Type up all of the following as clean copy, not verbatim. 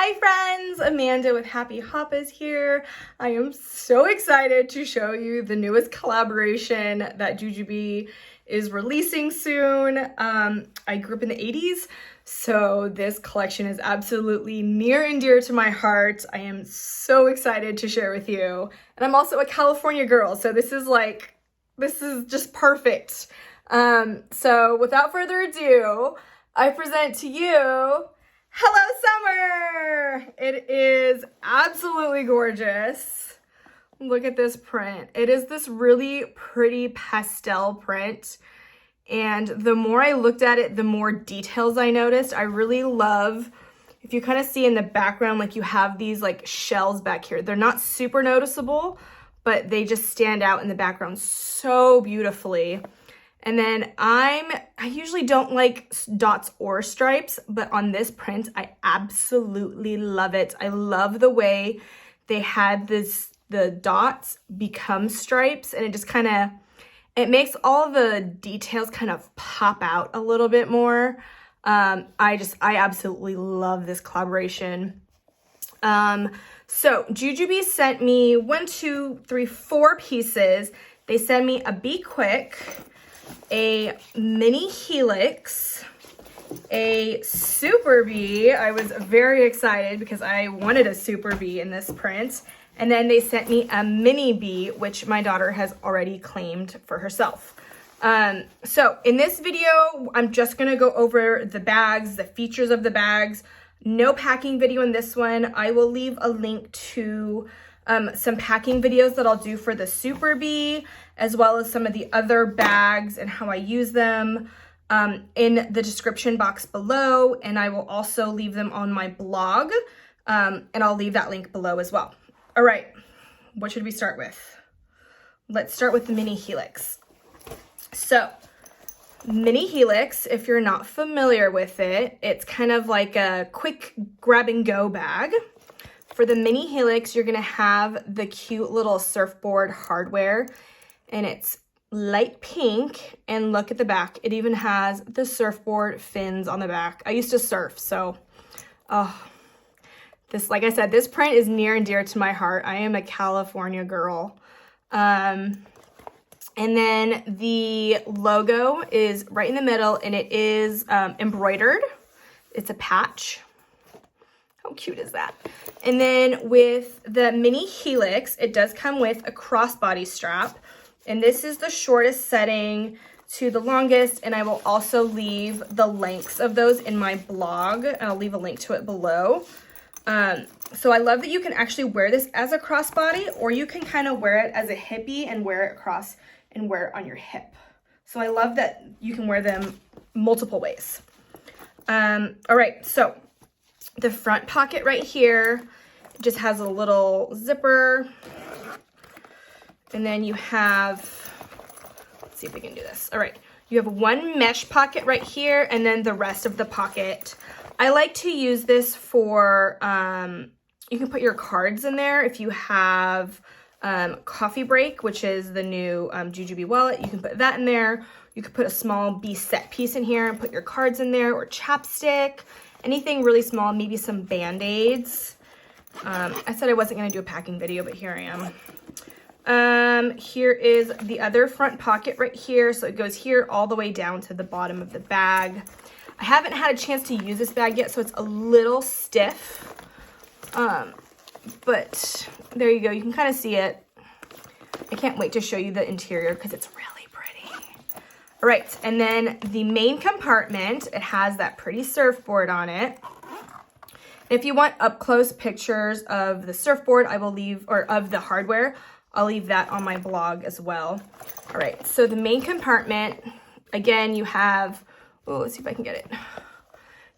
Hi friends, Amanda with Happy Hop is here. I am so excited to show you the newest collaboration that JuJuBe is releasing soon. I grew up in the 80s, so this collection is absolutely near and dear to my heart. I am so excited to share with you. And I'm also a California girl, so this is just perfect. So without further ado, I present to you Hello Summer! It is absolutely gorgeous. Look at this print. It is this really pretty pastel print. And the more I looked at it, the more details I noticed. I really love, if you kind of see in the background, like you have these like shells back here. They're not super noticeable, but they just stand out in the background so beautifully. And then I usually don't like dots or stripes, but on this print, I absolutely love it. I love the way they had the dots become stripes, and it just it makes all the details kind of pop out a little bit more. I absolutely love this collaboration. So JuJuBe sent me 4 pieces. They sent me a Be Quick, a mini Helix, a Super Bee. I was very excited because I wanted a Super Bee in this print. And then they sent me a mini bee, which my daughter has already claimed for herself. So in this video, I'm just gonna go over the bags, the features of the bags. No packing video in this one. I will leave a link to some packing videos that I'll do for the Super Bee, as well as some of the other bags and how I use them in the description box below. And I will also leave them on my blog, and I'll leave that link below as well. All right, what should we start with? Let's start with the mini Helix. So, mini Helix, if you're not familiar with it, it's kind of like a quick grab and go bag. For the mini Helix, you're gonna have the cute little surfboard hardware, and it's light pink, and look at the back. It even has the surfboard fins on the back. I used to surf, so, like I said, this print is near and dear to my heart. I am a California girl. And then the logo is right in the middle, and it is embroidered. It's a patch. How cute is that? And then with the mini Helix, it does come with a crossbody strap. And this is the shortest setting to the longest. And I will also leave the lengths of those in my blog. And I'll leave a link to it below. So I love that you can actually wear this as a crossbody, or you can kind of wear it as a hippie and wear it across and wear it on your hip. So I love that you can wear them multiple ways. All right, so the front pocket right here just has a little zipper. And then you have, let's see if we can do this. All right, you have one mesh pocket right here, and then the rest of the pocket. I like to use this for, you can put your cards in there. If you have Coffee Break, which is the new JuJuBe wallet, you can put that in there. You could put a small Bee set piece in here and put your cards in there, or chapstick, anything really small, maybe some Band-Aids. I said I wasn't gonna do a packing video, but here I am. Here is the other front pocket right here. So it goes here all the way down to the bottom of the bag. I haven't had a chance to use this bag yet, so it's a little stiff. But there you go. You can kind of see it. I can't wait to show you the interior because it's really pretty. All right, and then the main compartment, it has that pretty surfboard on it. If you want up close pictures of the surfboard, I will leave, or of the hardware, I'll leave that on my blog as well. All right, so the main compartment, again, you have, oh, let's see if I can get it.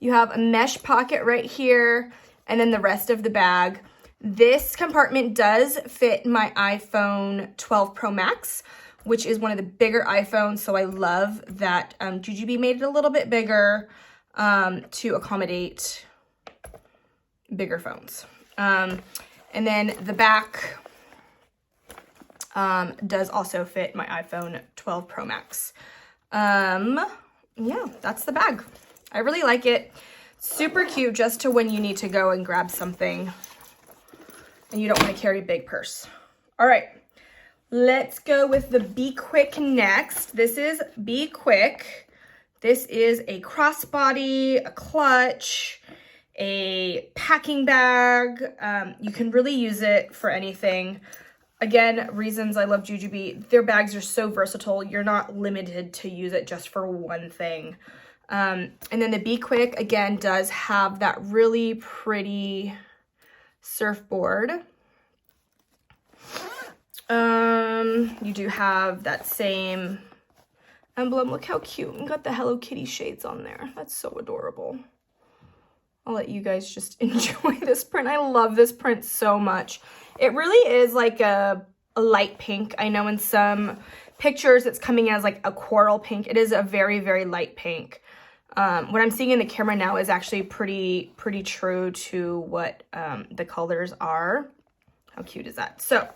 You have a mesh pocket right here, and then the rest of the bag. This compartment does fit my iPhone 12 Pro Max, which is one of the bigger iPhones, so I love that JuJuBe made it a little bit bigger to accommodate bigger phones. And then the back does also fit my iPhone 12 Pro Max. Yeah, that's the bag. I really like it. Super cute just to when you need to go and grab something and you don't want to carry a big purse. All right, let's go with the Be Quick next. This is Be Quick. This is a crossbody, a clutch, a packing bag. You can really use it for anything. Again, reasons I love JuJuBe, their bags are so versatile. You're not limited to use it just for one thing. And then the Be Quick, again, does have that really pretty surfboard. You do have that same emblem. Look how cute. You got the Hello Kitty shades on there. That's so adorable. I'll let you guys just enjoy this print. I love this print so much. It really is like a light pink. I know in some pictures it's coming as like a coral pink. It is a very, very light pink. What I'm seeing in the camera now is actually pretty true to what the colors are. How cute is that? So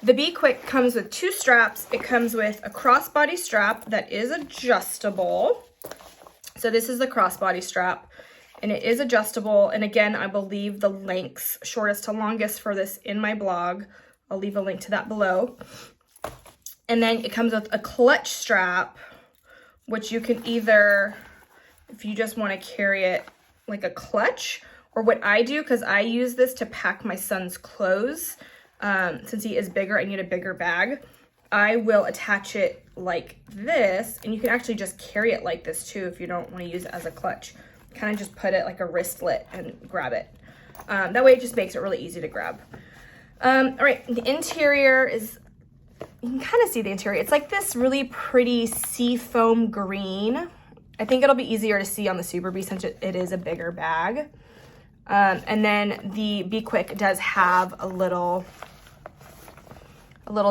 the Be Quick comes with 2 straps. It comes with a crossbody strap that is adjustable. So this is the crossbody strap, and it is adjustable. And again, I believe the lengths, shortest to longest for this in my blog. I'll leave a link to that below. And then it comes with a clutch strap, which you can either, if you just want to carry it like a clutch, or what I do, because I use this to pack my son's clothes, since he is bigger, I need a bigger bag. I will attach it like this, and you can actually just carry it like this too if you don't want to use it as a clutch. Kind of just put it like a wristlet and grab it. That way it just makes it really easy to grab. All right, the interior is, you can kind of see the interior. It's like this really pretty seafoam green. I think it'll be easier to see on the JuJuBe since it is a bigger bag. And then the Be Quick does have a little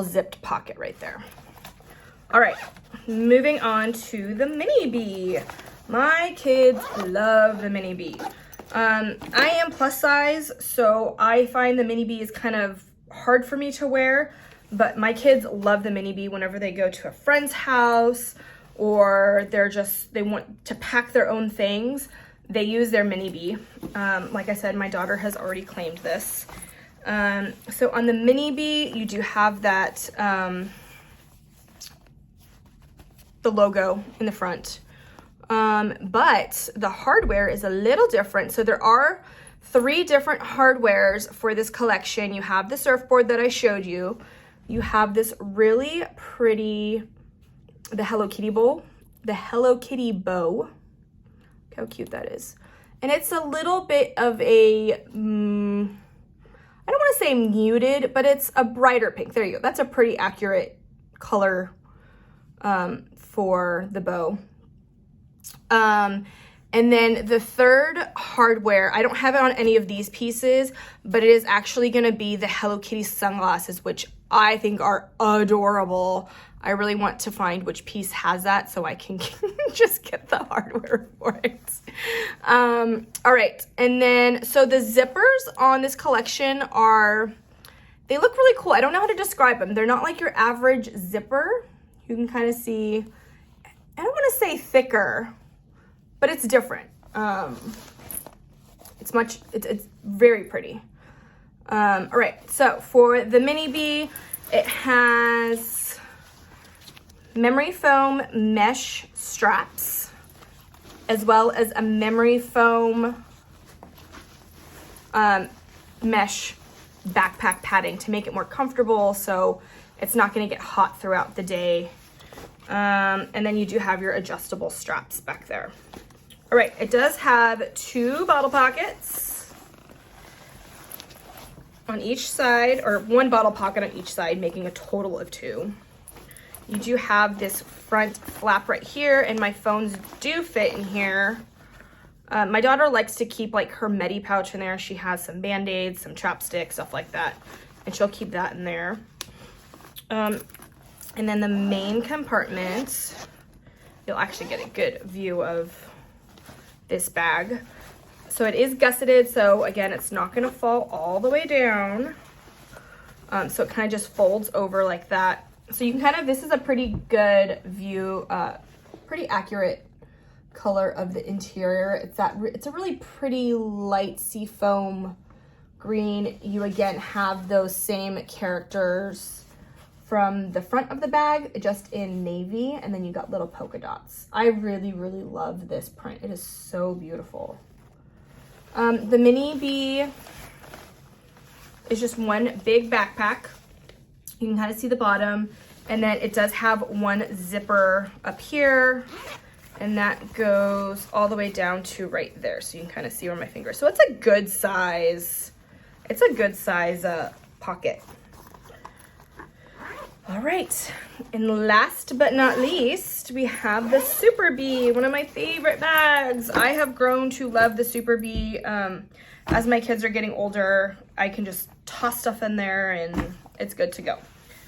zipped pocket right there. All right, moving on to the Mini Bee. My kids love the Mini Bee. I am plus size, so I find the Mini Bee is kind of hard for me to wear, but my kids love the Mini Bee whenever they go to a friend's house or they want to pack their own things. They use their Mini Bee. Like I said, my daughter has already claimed this. So on the Mini Bee, you do have that, the logo in the front. But the hardware is a little different. So there are 3 different hardwares for this collection. You have the surfboard that I showed you. You have this really pretty, the Hello Kitty bow. Look how cute that is. And it's a little bit of a, I don't want to say muted, but it's a brighter pink. There you go. That's a pretty accurate color for the bow. And then the third hardware, I don't have it on any of these pieces, but it is actually going to be the Hello Kitty sunglasses, which I think are adorable. I really want to find which piece has that so I can just get the hardware for it. All right. And then, so the zippers on this collection they look really cool. I don't know how to describe them. They're not like your average zipper. You can kind of see, I don't want to say thicker, but it's different. It's very pretty. All right, so for the Mini Bee, it has memory foam mesh straps, as well as a memory foam mesh backpack padding to make it more comfortable so it's not going to get hot throughout the day. And then you do have your adjustable straps back there. All right, it does have 2 bottle pockets on each side, or 1 bottle pocket on each side, making a total of 2. You do have this front flap right here, and my phones do fit in here. My daughter likes to keep like her Medi pouch in there. She has some Band-Aids, some chapstick, stuff like that, and she'll keep that in there. And then the main compartment, you'll actually get a good view of this bag. So it is gusseted, so again, it's not gonna fall all the way down. So it kind of just folds over like that. So you can kind of, this is a pretty good view, pretty accurate color of the interior. It's a really pretty light sea foam green. You again have those same characters from the front of the bag, just in navy, and then you got little polka dots. I really, really love this print. It is so beautiful. The mini bee is just one big backpack. You can kind of see the bottom, and then it does have one zipper up here, and that goes all the way down to right there, so you can kind of see where my finger is. So it's a good size. It's a good size pocket. All right, and last but not least, we have the Super Bee, one of my favorite bags. I have grown to love the Super Bee. As my kids are getting older, I can just toss stuff in there and it's good to go.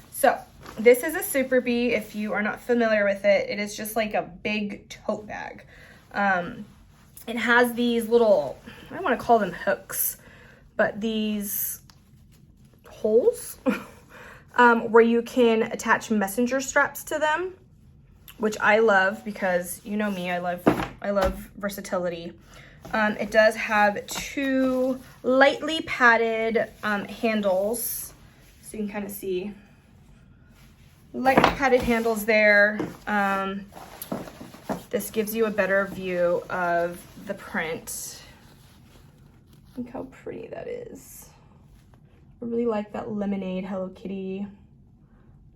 So this is a Super Bee. If you are not familiar with it, it is just like a big tote bag. It has these little, I want to call them hooks, but these holes where you can attach messenger straps to them, which I love because you know me, I love versatility. It does have two lightly padded handles, so you can kind of see lightly padded handles there. This gives you a better view of the print. Look how pretty that is. I really like that lemonade Hello Kitty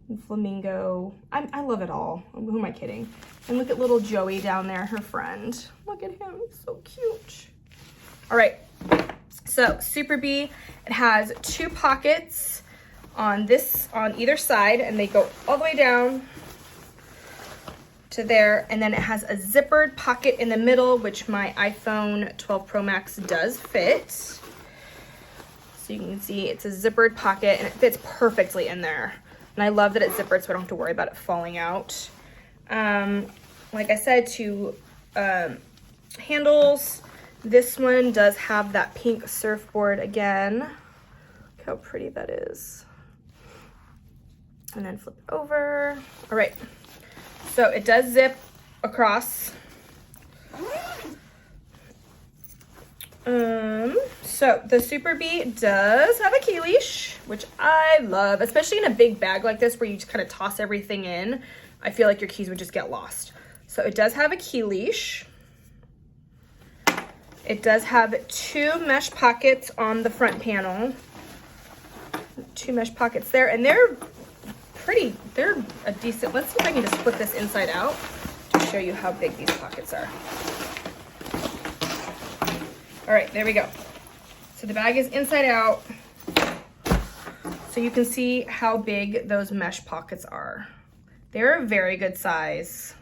and flamingo. I love it all. Who am I kidding? And look at little Joey down there, her friend. Look at him, he's so cute. All right, so Super Bee, it has two pockets on either side, and they go all the way down to there, and then it has a zippered pocket in the middle, which my iPhone 12 Pro Max does fit. So you can see it's a zippered pocket and it fits perfectly in there. And I love that it's zippered so I don't have to worry about it falling out. Like I said, two handles. This one does have that pink surfboard again. Look how pretty that is. And then flip it over. All right, so it does zip across. So the Super Bee does have a key leash, which I love, especially in a big bag like this where you just kind of toss everything in. I feel like your keys would just get lost. So it does have a key leash. It does have two mesh pockets on the front panel. Two mesh pockets there, and they're a decent, let's see if I can just put this inside out to show you how big these pockets are. All right, there we go. So the bag is inside out. So you can see how big those mesh pockets are. They're a very good size.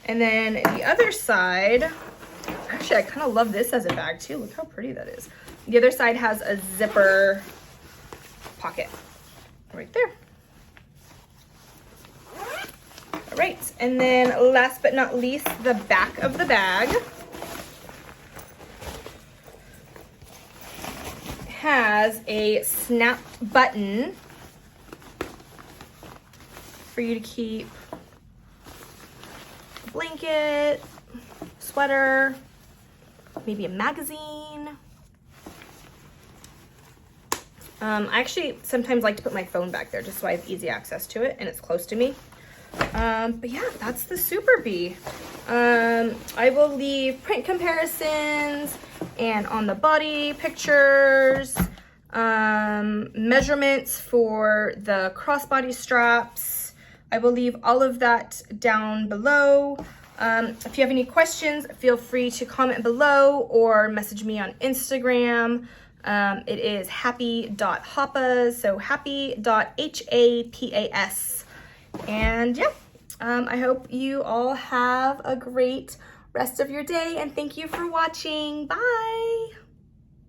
And then the other side, actually I kind of love this as a bag too. Look how pretty that is. The other side has a zipper pocket right there. All right, and then last but not least, the back of the bag has a snap button for you to keep a blanket, sweater, maybe a magazine. I actually sometimes like to put my phone back there just so I have easy access to it and it's close to me. But yeah, that's the Super Bee. I will leave print comparisons and on the body pictures, measurements for the crossbody straps. I will leave all of that down below. If you have any questions, feel free to comment below or message me on Instagram. It is happy.happas, so happy.hapas. And yeah, I hope you all have a great rest of your day, and thank you for watching. Bye.